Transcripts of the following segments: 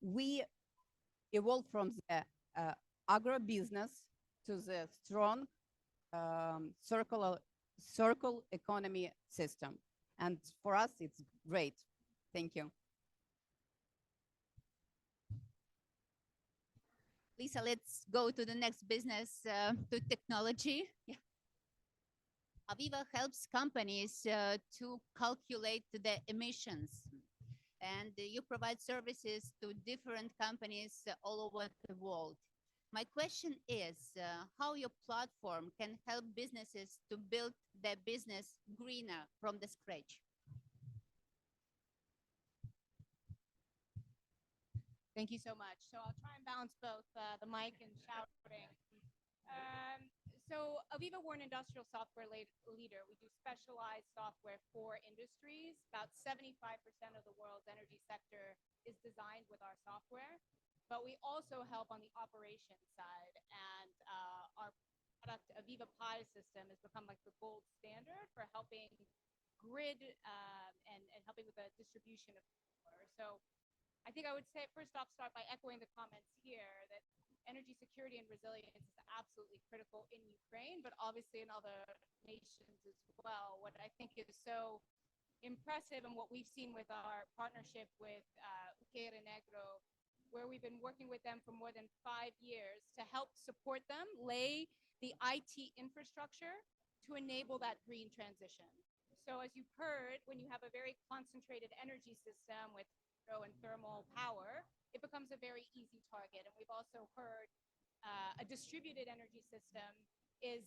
we evolved from the agro-business to the strong circle economy system. And for us, it's great. Thank you. Lisa, let's go to the next business, to technology. Yeah. Aviva helps companies to calculate the emissions, and you provide services to different companies all over the world. My question is how your platform can help businesses to build their business greener from the scratch. Thank you so much. So I'll try and balance both the mic and shouting. So Aviva, we're an industrial software leader. We do specialized software for industries. About 75% of the world's energy sector is designed with our software. But we also help on the operations side. And our product, Aviva Pi system, has become like the gold standard for helping grid and helping with the distribution of power. So I think I would say, first off, start by echoing the comments here that energy security and resilience is absolutely critical in Ukraine, but obviously in other nations as well. What I think is so impressive and what we've seen with our partnership with Negro, where we've been working with them for more than 5 years to help support them lay the IT infrastructure to enable that green transition. So as you've heard, when you have a very concentrated energy system with and thermal power, it becomes a very easy target. And we've also heard a distributed energy system is,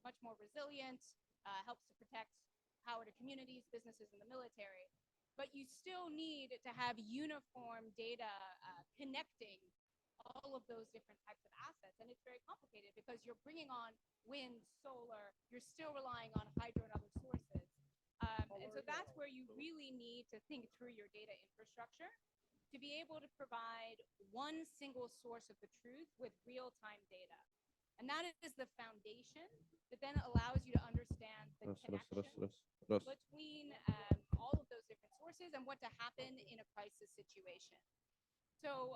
much more resilient, helps to protect power to communities, businesses, and the military. But you still need to have uniform data connecting all of those different types of assets. And it's very complicated because you're bringing on wind, solar, you're still relying on hydro and other sources. And so that's where you really need to think through your data infrastructure to be able to provide one single source of the truth with real-time data. And that is the foundation that then allows you to understand the connection between all of those different sources and what to happen in a crisis situation. So,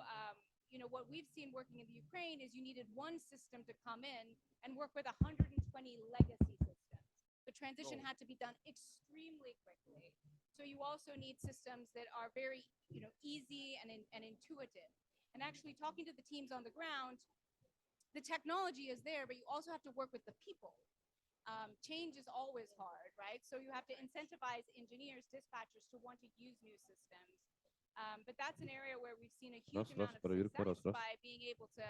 what we've seen working in the Ukraine is you needed one system to come in and work with 120 legacy systems. The transition had to be done extremely quickly. So you also need systems that are very, easy and intuitive. And actually talking to the teams on the ground, the technology is there, but you also have to work with the people. Change is always hard, right? So you have to incentivize engineers, dispatchers to want to use new systems. But that's an area where we've seen a huge amount of success by being able to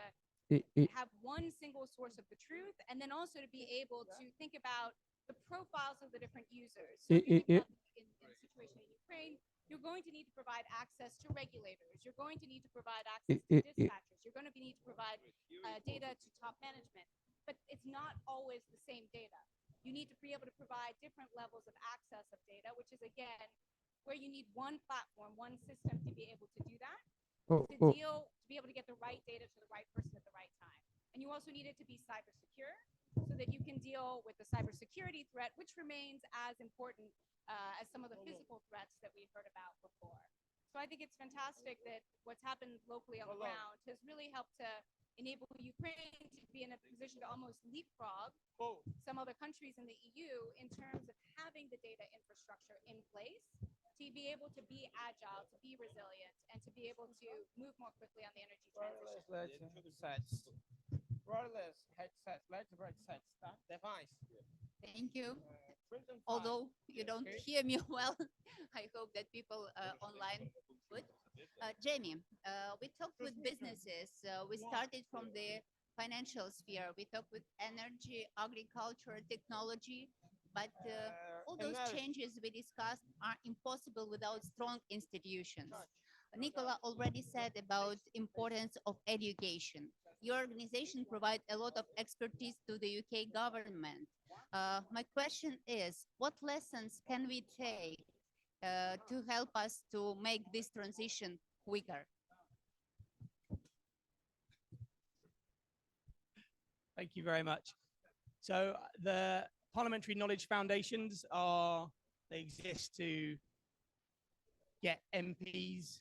have one single source of the truth, and then also to be able to think about the profiles of the different users. So in the situation in Ukraine, you're going to need to provide access to regulators. You're going to need to provide access to dispatchers. You're going to need to provide data to top management. But it's not always the same data. You need to be able to provide different levels of access of data, which is, again, where you need one platform, one system to be able to do that, to be able to get the right data to the right person at the right time. And you also need it to be cyber secure so that you can deal with the cybersecurity threat, which remains as important as some of the physical threats that we've heard about before. So I think it's fantastic that what's happened locally on the ground has really helped to enable Ukraine to be in a position to almost leapfrog some other countries in the EU in terms of having the data infrastructure in place to be able to be agile, to be resilient, and to be able to move more quickly on the energy transition. Wireless headsets, electric headsets, that device. Thank you. Although you don't hear me well, I hope that people online would. Jamie, we talked with businesses. We started from the financial sphere. We talked with energy, agriculture, technology, but all those changes we discussed are impossible without strong institutions. Nikola already said about importance of education. Your organization provides a lot of expertise to the UK government. My question is, what lessons can we take to help us to make this transition quicker? Thank you very much. So the Parliamentary Knowledge Foundations they exist to get MPs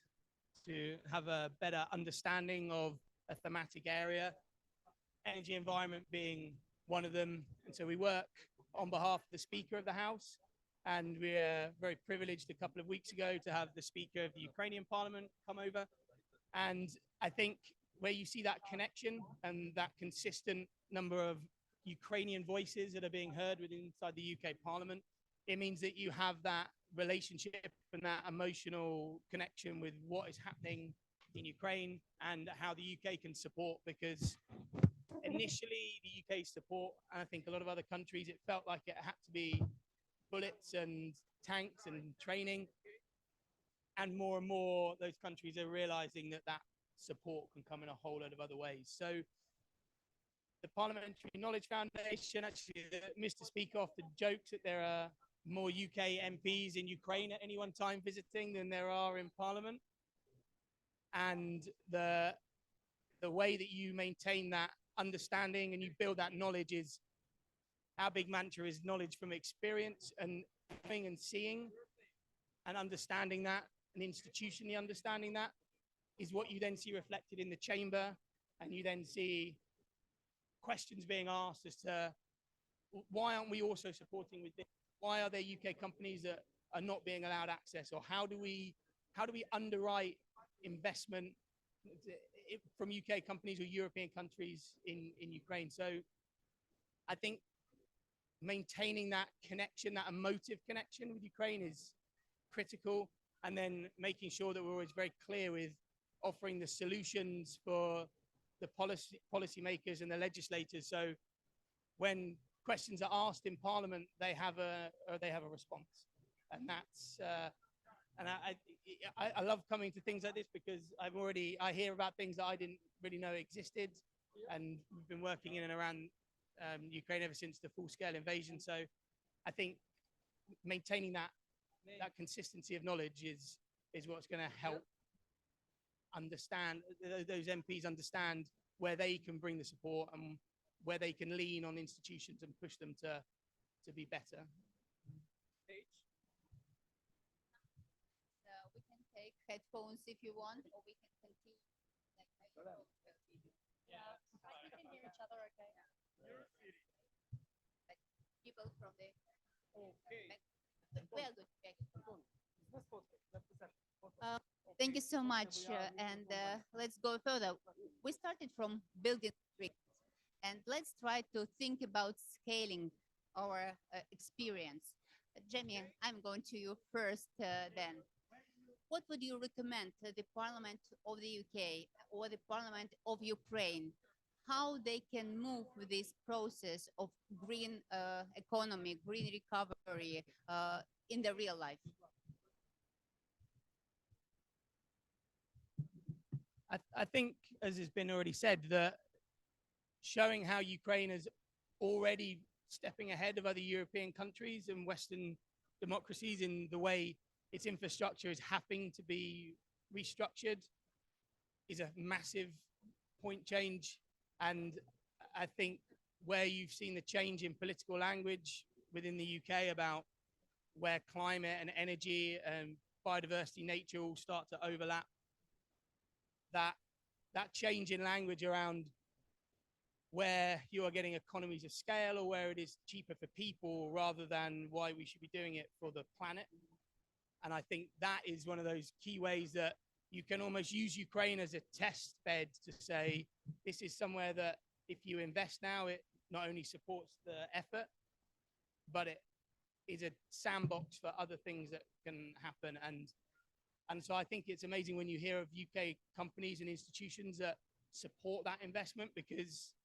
to have a better understanding of a thematic area, energy environment being one of them. And so we work on behalf of the Speaker of the House, and we're very privileged a couple of weeks ago to have the Speaker of the Ukrainian Parliament come over. And I think where you see that connection and that consistent number of Ukrainian voices that are being heard within inside the UK Parliament, it means that you have that relationship and that emotional connection with what is happening in Ukraine and how the UK can support, because initially the UK support, and I think a lot of other countries, it felt like it had to be bullets and tanks and training. And more those countries are realizing that that support can come in a whole lot of other ways. So the Parliamentary Knowledge Foundation, actually, Mr. Speaker often jokes that there are more UK MPs in Ukraine at any one time visiting than there are in Parliament. And the way that you maintain that understanding and you build that knowledge is, our big mantra is knowledge from experience, and knowing and seeing and understanding that, and institutionally understanding that, is what you then see reflected in the chamber. And you then see questions being asked as to why aren't we also supporting with this? Why are there UK companies that are not being allowed access? Or how do we underwrite investment from UK companies or European countries in Ukraine? So I think maintaining that connection, that emotive connection with Ukraine, is critical. And then making sure that we're always very clear with offering the solutions for the policymakers and the legislators. So when questions are asked in Parliament, they have a response. And that's and I love coming to things like this, because I hear about things that I didn't really know existed, and we've been working in and around Ukraine ever since the full-scale invasion. So I think maintaining that consistency of knowledge is what's going to help understand those MPs understand where they can bring the support and where they can lean on institutions and push them to be better. So we can take headphones if you want, or we can continue. Yeah, I think we can hear each other okay. Like people from the Okay. we are good. Thank you so much, and let's go further. We started from building streets, and let's try to think about scaling our experience. Jamie, I'm going to you first then. What would you recommend to the Parliament of the UK or the Parliament of Ukraine, how they can move with this process of green economy, green recovery in the real life? I think, as has been already said, that showing how Ukraine is already stepping ahead of other European countries and Western democracies in the way its infrastructure is having to be restructured is a massive point change. And I think where you've seen the change in political language within the UK about where climate and energy and biodiversity, nature all start to overlap, that change in language around where you are getting economies of scale or where it is cheaper for people rather than why we should be doing it for the planet. And I think that is one of those key ways that you can almost use Ukraine as a test bed to say, this is somewhere that if you invest now, it not only supports the effort, but it is a sandbox for other things that can happen. And so I think it's amazing when you hear of UK companies and institutions that support that investment, because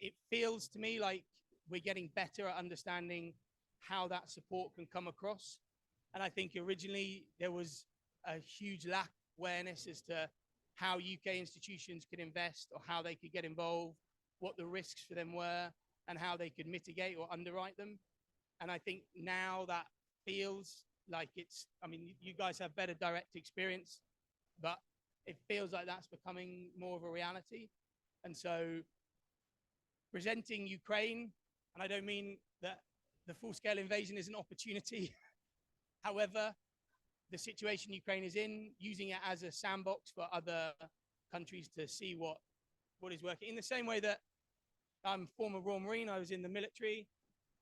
it feels to me like we're getting better at understanding how that support can come across. And I think originally there was a huge lack of awareness as to how UK institutions could invest or how they could get involved, what the risks for them were, and how they could mitigate or underwrite them. And I think now that feels like it's, I mean, you guys have better direct experience, but it feels like that's becoming more of a reality. And so presenting Ukraine, and I don't mean that the full-scale invasion is an opportunity. However, the situation Ukraine is in, using it as a sandbox for other countries to see what is working. In the same way that I'm former Royal Marine, I was in the military,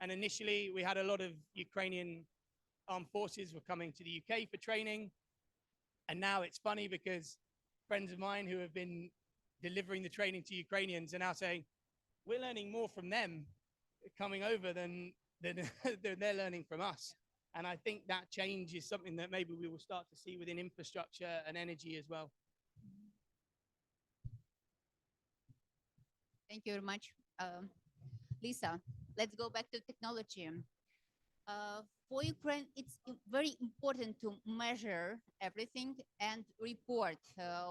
and initially we had a lot of Ukrainian armed forces were coming to the UK for training. And now it's funny because friends of mine who have been delivering the training to Ukrainians are now saying, we're learning more from them coming over than they're learning from us. And I think that change is something that maybe we will start to see within infrastructure and energy as well. Thank you very much. Lisa, let's go back to technology. For Ukraine, it's very important to measure everything and report.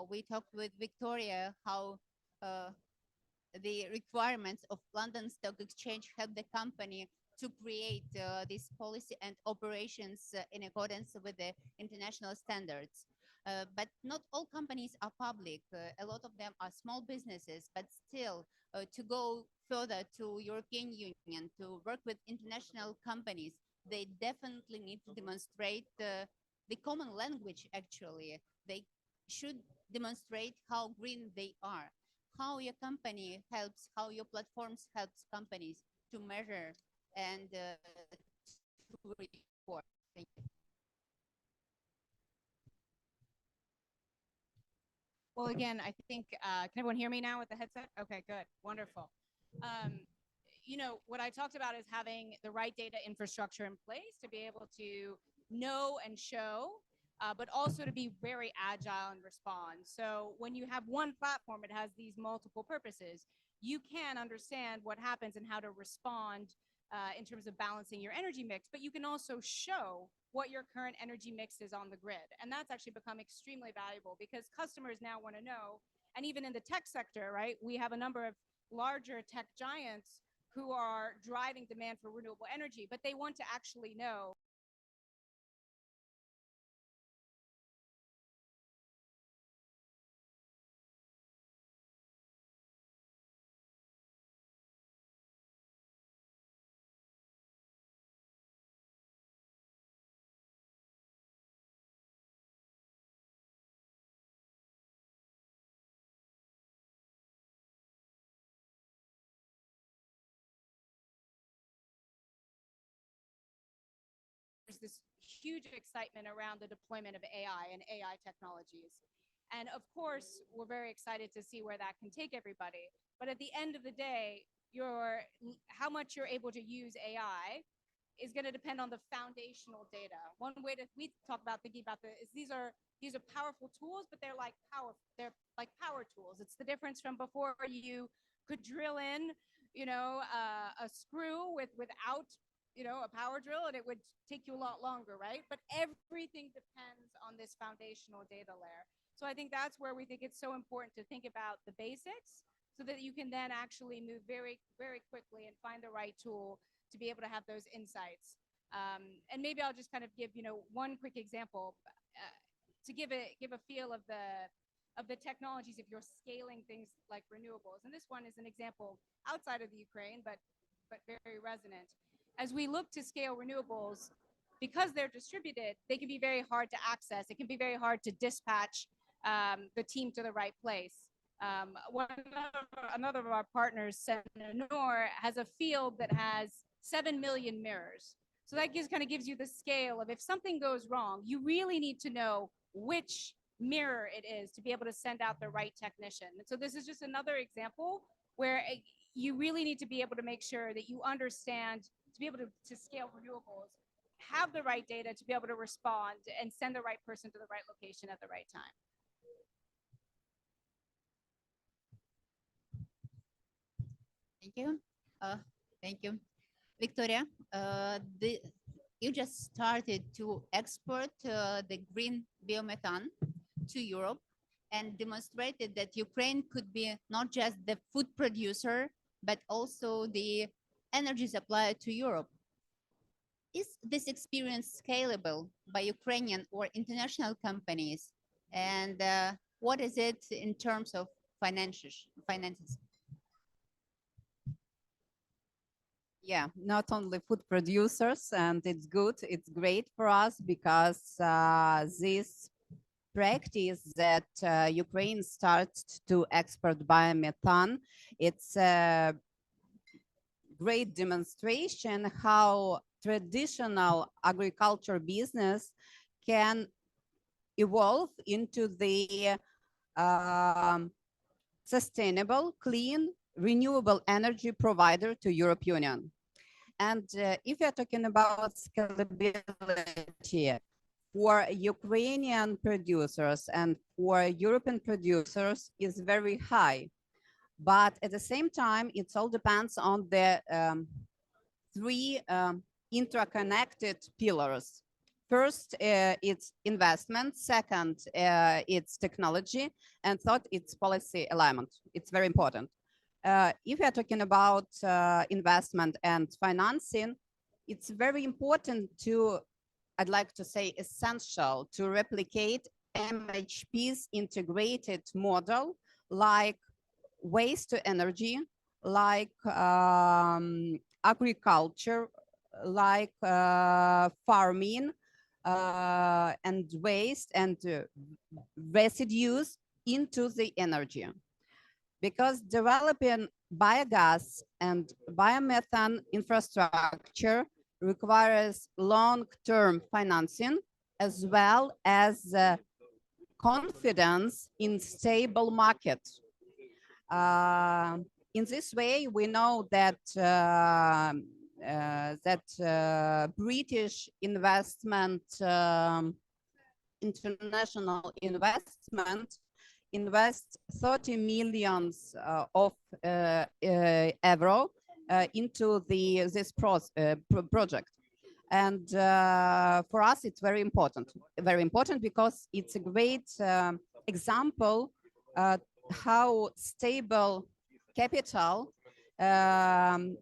We talked with Victoria how the requirements of London Stock Exchange help the company to create this policy and operations in accordance with the international standards. But not all companies are public. A lot of them are small businesses, but still to go further to European Union, to work with international companies, they definitely need to demonstrate the common language, actually. They should demonstrate how green they are, how your company helps, how your platforms helps companies to measure and to report. Thank you. Well, again, I think, can everyone hear me now with the headset? Okay, good, wonderful. You know, what I talked about is having the right data infrastructure in place to be able to know and show, but also to be very agile and respond. So when you have one platform, it has these multiple purposes. You can understand what happens and how to respond in terms of balancing your energy mix, but you can also show what your current energy mix is on the grid. And that's actually become extremely valuable because customers now want to know, and even in the tech sector, right, we have a number of larger tech giants who are driving demand for renewable energy, but they want to actually know there's this huge excitement around the deployment of AI and AI technologies. And of course, we're very excited to see where that can take everybody. But at the end of the day, how much you're able to use AI is going to depend on the foundational data. One way that we talk about thinking about this is these are powerful tools, but they're like power tools. It's the difference from before you could drill in, a screw without a power drill, and it would take you a lot longer, right? But everything depends on this foundational data layer. So I think that's where we think it's so important to think about the basics so that you can then actually move very, very quickly and find the right tool to be able to have those insights. And maybe I'll just kind of give, one quick example to give a feel of the technologies if you're scaling things like renewables. And this one is an example outside of the Ukraine, but very resonant. As we look to scale renewables, because they're distributed, they can be very hard to access. It can be very hard to dispatch the team to the right place. Another of our partners, Senor, has a field that has 7 million mirrors. So that kind of gives you the scale of if something goes wrong, you really need to know which mirror it is to be able to send out the right technician. And so this is just another example where you really need to be able to make sure that you understand to be able to scale renewables, have the right data to be able to respond and send the right person to the right location at the right time. Thank you. Thank you. Victoria, you just started to export the green biomethane to Europe and demonstrated that Ukraine could be not just the food producer, but also the energy supplier to Europe. Is this experience scalable by Ukrainian or international companies? And what is it in terms of finances? Yeah, not only food producers, and it's good, it's great for us because this practice that Ukraine starts to export biomethane, it's a great demonstration how traditional agriculture business can evolve into the sustainable, clean, renewable energy provider to Europe Union. And if you're talking about scalability for Ukrainian producers and for European producers is very high. But at the same time, it all depends on the three interconnected pillars. First, it's investment. Second, it's technology. And third, it's policy alignment. It's very important. If we are talking about investment and financing, it's very important to, I'd like to say essential, to replicate MHP's integrated model like waste to energy, like agriculture, like farming and waste and residues into the energy. Because developing biogas and biomethane infrastructure requires long-term financing as well as confidence in stable market. In this way, we know that British investment, international investment, invest 30 millions of euro into this project. And for us, it's very important because it's a great example how stable capital can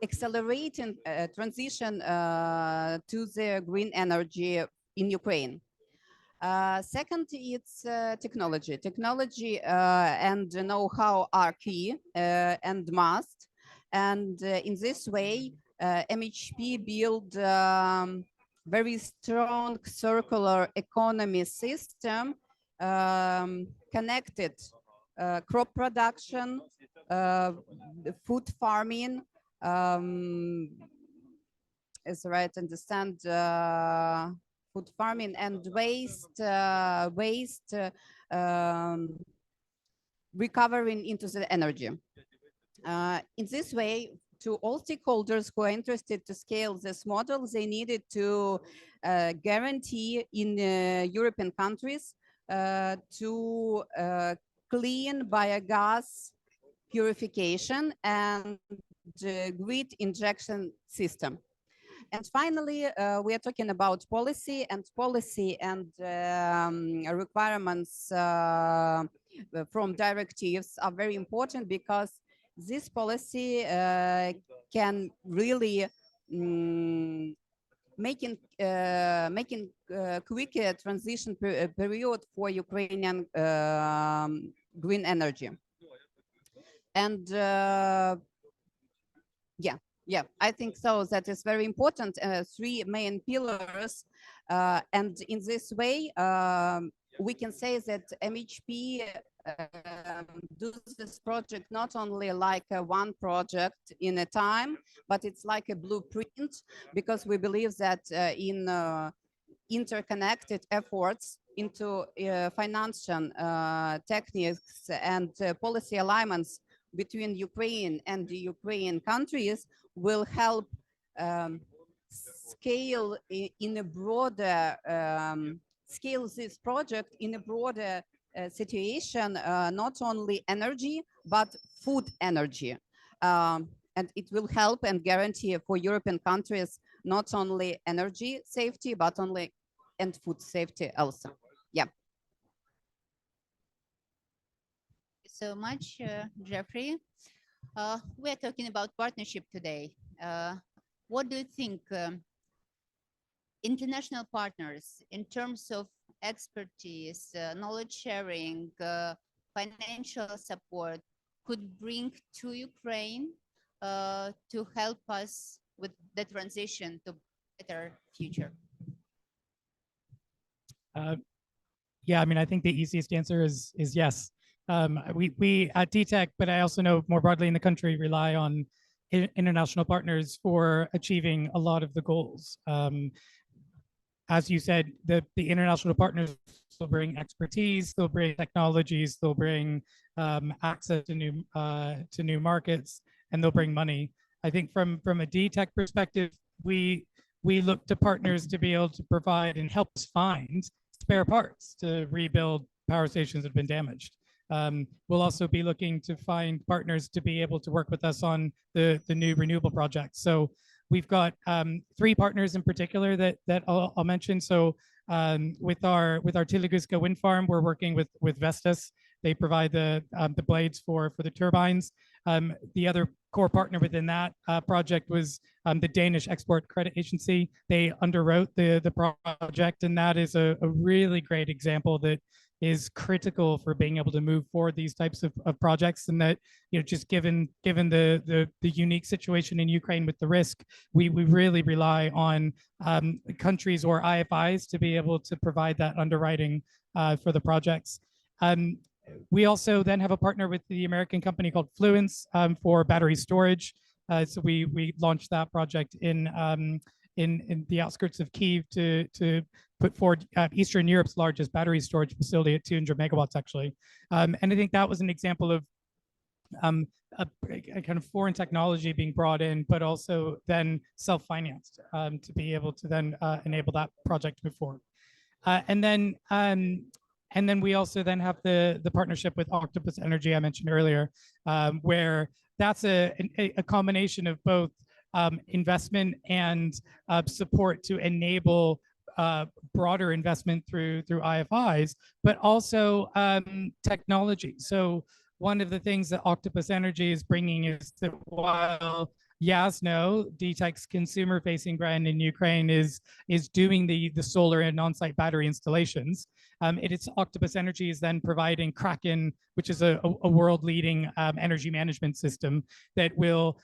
accelerate in transition to the green energy in Ukraine. Second, it's technology. Technology and know-how are key and must. And in this way, MHP build very strong circular economy system connected crop production, food farming, as I understand, food farming and waste recovering into the energy. In this way, to all stakeholders who are interested to scale this model, they needed to guarantee in European countries to clean biogas purification and grid injection system. And finally, we are talking about policy and requirements from directives are very important because this policy can really making quicker transition period for Ukrainian green energy. And yeah, I think so. That is very important. Three main pillars. And in this way, we can say that MHP does this project not only like one project in a time, but it's like a blueprint, because we believe that in interconnected efforts into financial techniques and policy alignments between Ukraine and the Ukrainian countries will help scale in a broader scale this project in a broader situation, not only energy but food energy, and it will help and guarantee for European countries not only energy safety but only and food safety also. Yeah. So much, Jeffrey. We're talking about partnership today. What do you think international partners in terms of expertise, knowledge sharing, financial support could bring to Ukraine to help us with the transition to better future? Yeah, I mean, I think the easiest answer is yes. We at DTEC, but I also know more broadly in the country, rely on international partners for achieving a lot of the goals. As you said, the international partners will bring expertise, they'll bring technologies, they'll bring access to new markets, and they'll bring money. I think from a DTEC perspective, we look to partners to be able to provide and help us find spare parts to rebuild power stations that have been damaged. We'll also be looking to find partners to be able to work with us on the new renewable projects. So we've got 3 partners in particular that I'll mention. So with our Tiligusca wind farm, we're working with Vestas. They provide the blades for the turbines. The other core partner within that project was the Danish Export Credit Agency. They underwrote the project, and that is a really great example that is critical for being able to move forward these types of projects. And that, you know, just given the unique situation in Ukraine with the risk, we really rely on countries or IFIs to be able to provide that underwriting for the projects. We also then have a partner with the American company called Fluence for battery storage. So we launched that project in the outskirts of Kyiv to put forward Eastern Europe's largest battery storage facility at 200 megawatts, actually. And I think that was an example of a kind of foreign technology being brought in, but also then self-financed to be able to then enable that project to move forward. And then we also then have the partnership with Octopus Energy I mentioned earlier, where that's a combination of both investment and support to enable broader investment through IFIs, but also technology. So one of the things that Octopus Energy is bringing is that while Yasno, DTEC's consumer-facing brand in Ukraine, is doing the solar and on-site battery installations, it's Octopus Energy is then providing Kraken, which is a world-leading energy management system that will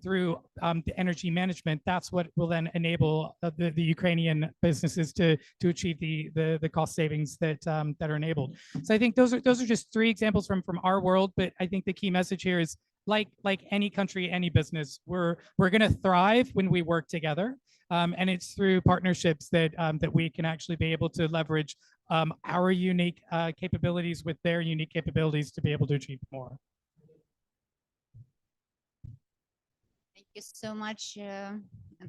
through the energy management, that's what will then enable the Ukrainian businesses to achieve the cost savings that are enabled. So I think those are just 3 examples from our world, but I think the key message here is like any country, any business, we're going to thrive when we work together, and it's through partnerships that we can actually be able to leverage our unique capabilities with their unique capabilities to be able to achieve more. Thank you so much,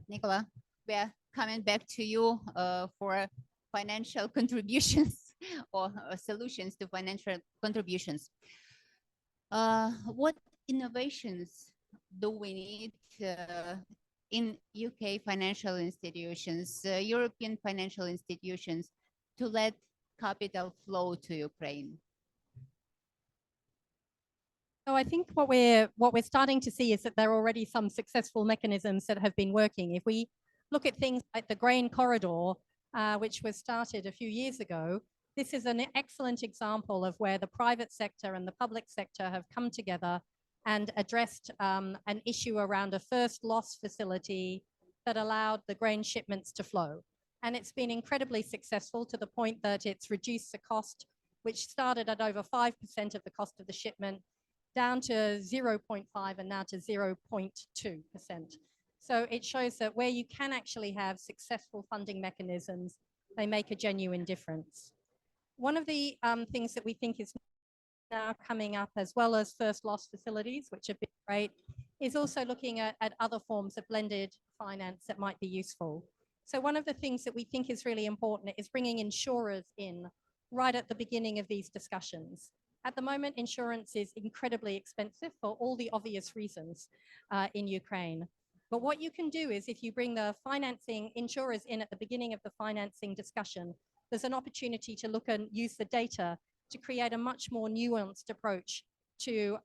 Nikola. We are coming back to you for financial contributions or solutions to financial contributions. What innovations do we need in UK financial institutions, European financial institutions, to let capital flow to Ukraine? So I think what we're starting to see is that there are already some successful mechanisms that have been working. If we look at things like the grain corridor, which was started a few years ago, this is an excellent example of where the private sector and the public sector have come together and addressed an issue around a first loss facility that allowed the grain shipments to flow. And it's been incredibly successful to the point that it's reduced the cost, which started at over 5% of the cost of the shipment, down to 0.5 and now to 0.2%. So it shows that where you can actually have successful funding mechanisms, they make a genuine difference. One of the things that we think is now coming up, as well as first loss facilities, which have been great, is also looking at other forms of blended finance that might be useful. So one of the things that we think is really important is bringing insurers in right at the beginning of these discussions. At the moment, insurance is incredibly expensive for all the obvious reasons in Ukraine. But what you can do is if you bring the financing insurers in at the beginning of the financing discussion, there's an opportunity to look and use the data to create a much more nuanced approach to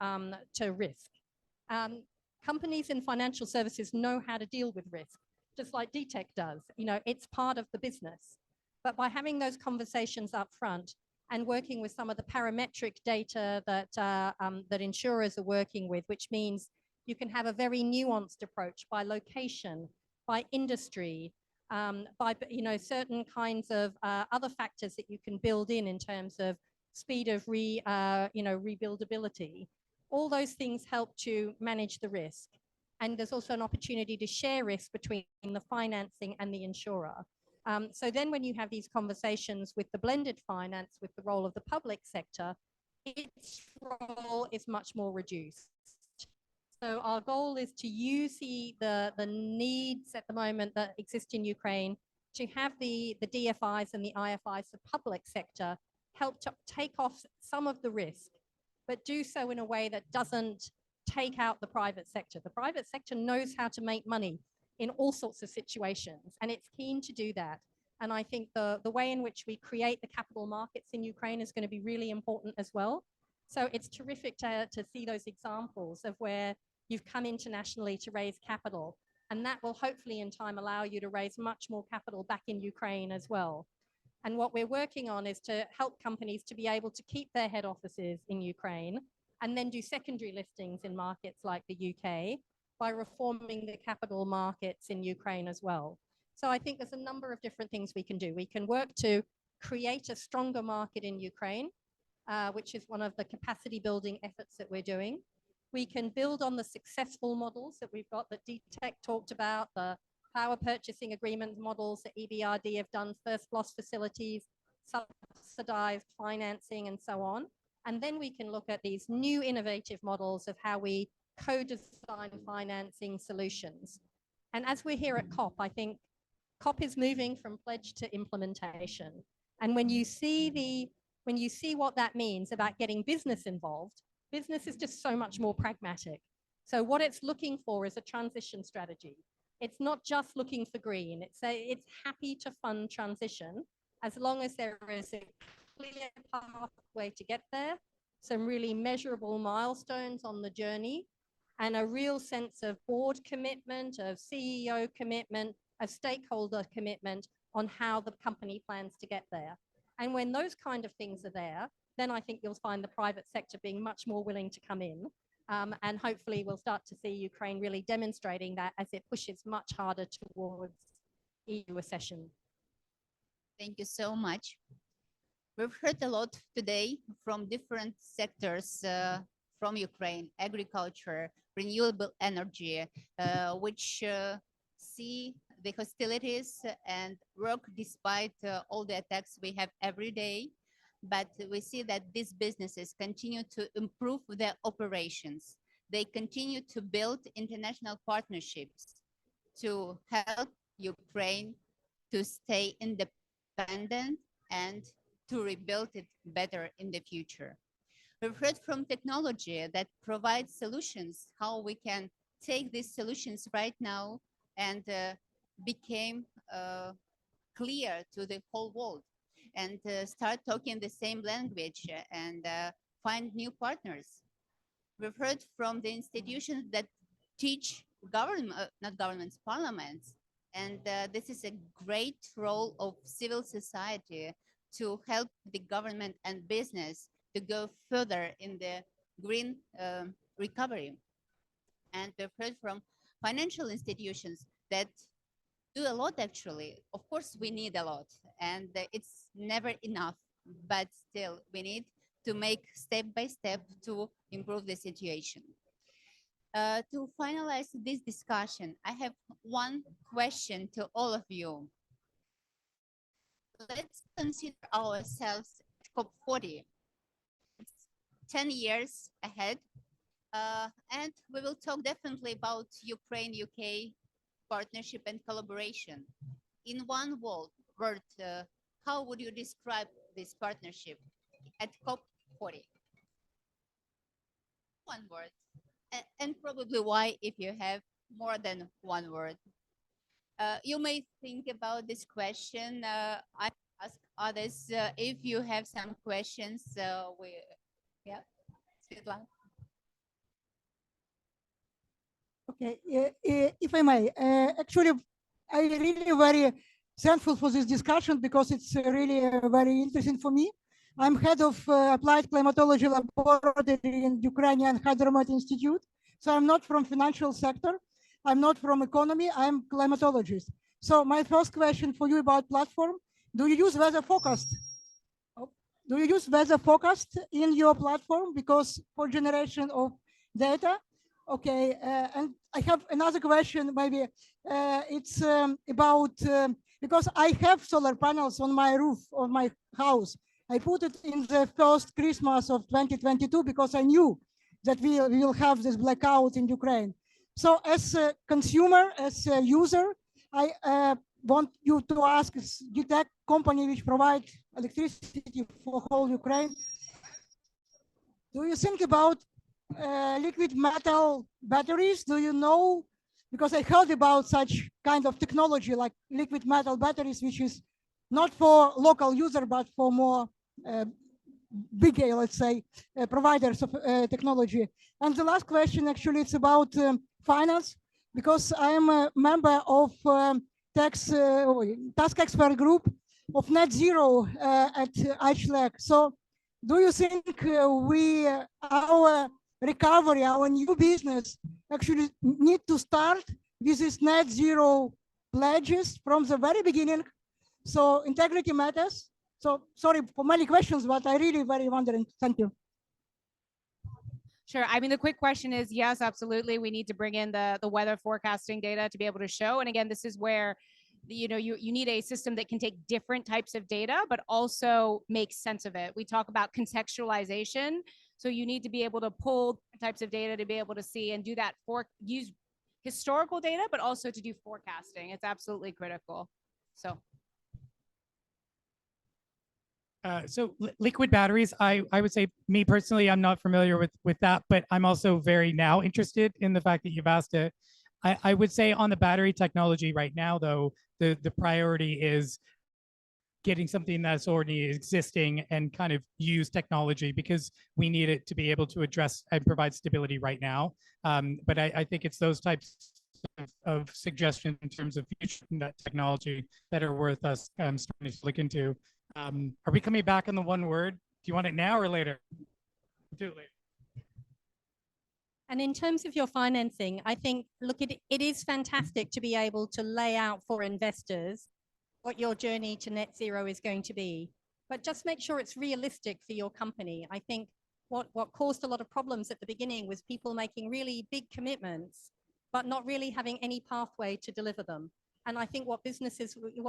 risk. Companies in financial services know how to deal with risk, just like DTEC does. You know, it's part of the business. But by having those conversations up front and working with some of the parametric data that, that insurers are working with, which means You can have a very nuanced approach by location, by industry, by certain kinds of other factors that you can build in terms of speed of rebuildability. All those things help to manage the risk. And there's also an opportunity to share risk between the financing and the insurer. So then when you have these conversations with the blended finance, with the role of the public sector, its role is much more reduced. So our goal is to use the needs at the moment that exist in Ukraine to have the DFIs and the IFIs, the public sector, help to take off some of the risk, but do so in a way that doesn't take out the private sector. The private sector knows how to make money in all sorts of situations, and it's keen to do that. And I think the way in which we create the capital markets in Ukraine is going to be really important as well. So it's terrific to see those examples of where you've come internationally to raise capital. And that will hopefully in time allow you to raise much more capital back in Ukraine as well. And what we're working on is to help companies to be able to keep their head offices in Ukraine and then do secondary listings in markets like the UK by reforming the capital markets in Ukraine as well. So I think there's a number of different things we can do. We can work to create a stronger market in Ukraine, which is one of the capacity building efforts that we're doing. We can build on the successful models that we've got that DTEC talked about, the power purchasing agreement models that EBRD have done, first loss facilities, subsidized financing, and so on. And then we can look at these new innovative models of how we co-design financing solutions. And as we're here at COP, I think COP is moving from pledge to implementation. And when you see what that means about getting business involved, business is just so much more pragmatic. So what it's looking for is a transition strategy. It's not just looking for green. It's happy to fund transition as long as there is a clear pathway to get there, some really measurable milestones on the journey, and a real sense of board commitment, of CEO commitment, of stakeholder commitment on how the company plans to get there. And when those kind of things are there, then I think you'll find the private sector being much more willing to come in. And hopefully we'll start to see Ukraine really demonstrating that as it pushes much harder towards EU accession. Thank you so much. We've heard a lot today from different sectors from Ukraine: agriculture, renewable energy, which see the hostilities and work despite all the attacks we have every day. But we see that these businesses continue to improve their operations. They continue to build international partnerships to help Ukraine to stay independent and to rebuild it better in the future. We've heard from technology that provides solutions, how we can take these solutions right now and become clear to the whole world, and start talking the same language and find new partners. We've heard from the institutions that teach not governments, parliaments, and this is a great role of civil society to help the government and business to go further in the green recovery. And we've heard from financial institutions that do a lot, actually. Of course, we need a lot, and it's never enough, but still we need to make step by step to improve the situation. To finalize this discussion, I have one question to all of you. Let's consider ourselves at COP30. It's 10 years ahead, and we will talk definitely about Ukraine-UK partnership and collaboration. In one word, how would you describe this partnership at COP30? One word, and probably why if you have more than one word. You may think about this question. I ask others if you have some questions. Yeah, Svetlana. Okay, if I may, actually, I'm really very thankful for this discussion because it's really very interesting for me. I'm head of Applied Climatology Laboratory in Ukrainian Hydromet Institute, So I'm not from financial sector. I'm not from economy. I'm climatologist. So my first question for you about platform, do you use weather forecast? Do you use weather forecast in your platform? Because for generation of data, okay. And I have another question, maybe it's about, because I have solar panels on my roof of my house. I put it in the first Christmas of 2022 because I knew that we will have this blackout in Ukraine. So as a consumer, as a user, I want you to ask DTEC company which provides electricity for whole Ukraine. Do you think about liquid metal batteries? Do you know? Because I heard about such kind of technology like liquid metal batteries, which is not for local user, but for more bigger, let's say, providers of technology. And the last question, actually, it's about finance, because I am a member of task expert group of net zero at ICHLEC. So do you think our recovery, our new business actually need to start with this net zero pledges from the very beginning? So integrity matters. So sorry for many questions, but I really very wondering. Thank you. Sure. I mean, the quick question is, yes, absolutely. We need to bring in the weather forecasting data to be able to show. And again, this is where, you need a system that can take different types of data, but also make sense of it. We talk about contextualization. So you need to be able to pull types of data to be able to see and do that use historical data, but also to do forecasting. It's absolutely critical. So. So liquid batteries, I would say, me personally, I'm not familiar with that, but I'm also very now interested in the fact that you've asked it. I would say on the battery technology right now, though, the priority is getting something that's already existing and kind of use technology, because we need it to be able to address and provide stability right now. But I think it's those types of suggestions in terms of future technology that are worth us starting to look into. Are we coming back on the one word? Do you want it now or later? Do it later. And in terms of your financing, I think, look, it is fantastic to be able to lay out for investors what your journey to net zero is going to be, but just make sure it's realistic for your company. I think what caused a lot of problems at the beginning was people making really big commitments, but not really having any pathway to deliver them. And I think what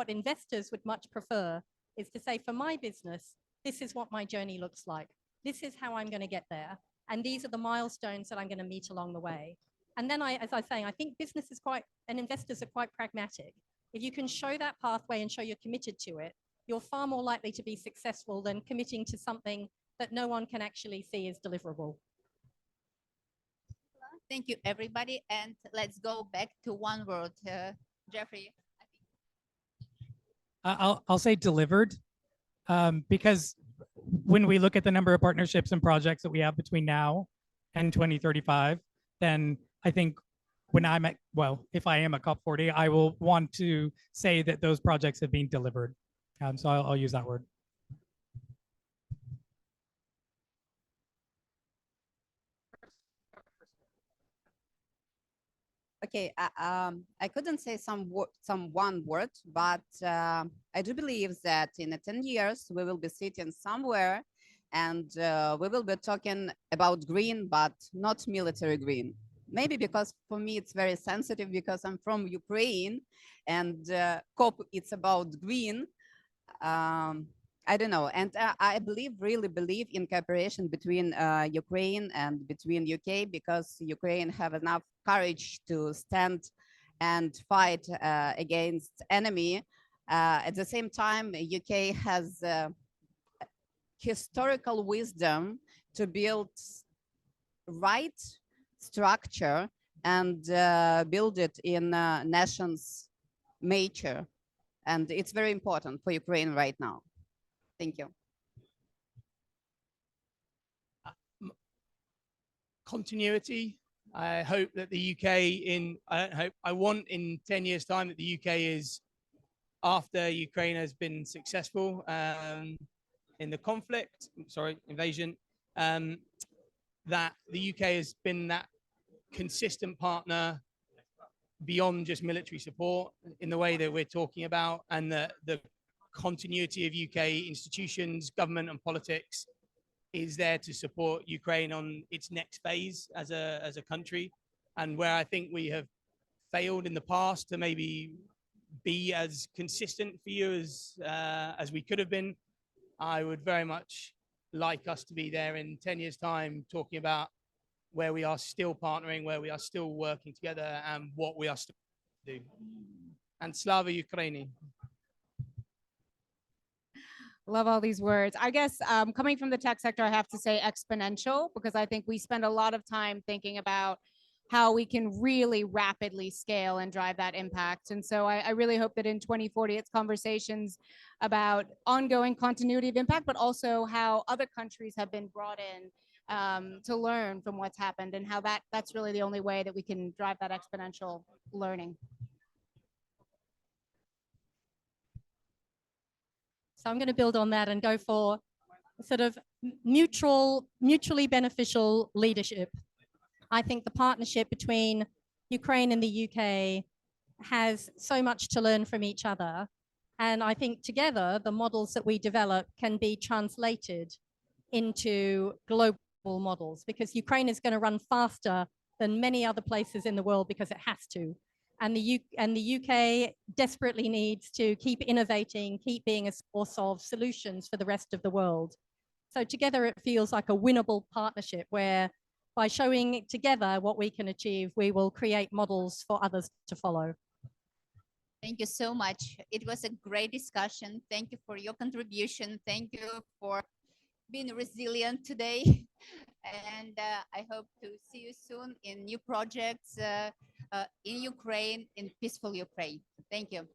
investors would much prefer is to say, for my business, this is what my journey looks like. This is how I'm going to get there. And these are the milestones that I'm going to meet along the way. And then as I was saying, I think business is and investors are quite pragmatic. If you can show that pathway and show you're committed to it, you're far more likely to be successful than committing to something that no one can actually see as deliverable. Thank you, everybody. And let's go back to one word. Jeffrey. I'll say delivered, because when we look at the number of partnerships and projects that we have between now and 2035, then I think if I am at COP40, I will want to say that those projects have been delivered. So I'll use that word. Okay, I couldn't say some one word, but I do believe that in 10 years, we will be sitting somewhere and we will be talking about green, but not military green. Maybe because for me, it's very sensitive because I'm from Ukraine and COP, it's about green. I don't know. And I really believe in cooperation between Ukraine and between UK, because Ukraine have enough courage to stand and fight against enemy. At the same time, UK has historical wisdom to build right structure and build it in nation's nature. And it's very important for Ukraine right now. Thank you. Continuity. I hope that the UK I want in 10 years time that the UK is, after Ukraine has been successful in the invasion, that the UK has been that consistent partner beyond just military support in the way that we're talking about, and the continuity of UK institutions, government and politics is there to support Ukraine on its next phase as a country. And where I think we have failed in the past to maybe be as consistent for you as we could have been, I would very much like us to be there in 10 years' time, talking about where we are still partnering, where we are still working together, and what we are still doing. And Slava Ukraini. Love all these words. I guess coming from the tech sector, I have to say exponential, because I think we spend a lot of time thinking about how we can really rapidly scale and drive that impact. And so I really hope that in 2040, it's conversations about ongoing continuity of impact, but also how other countries have been brought in to learn from what's happened, and how that's really the only way that we can drive that exponential learning. So I'm going to build on that and go for sort of mutually beneficial leadership. I think the partnership between Ukraine and the UK has so much to learn from each other. And I think together, the models that we develop can be translated into global models, because Ukraine is going to run faster than many other places in the world because it has to. And the UK desperately needs to keep innovating, keep being a source of solutions for the rest of the world. So together, it feels like a winnable partnership where by showing together what we can achieve, we will create models for others to follow. Thank you so much. It was a great discussion. Thank you for your contribution. Thank you for being resilient today. And I hope to see you soon in new projects in Ukraine, in peaceful Ukraine. Thank you.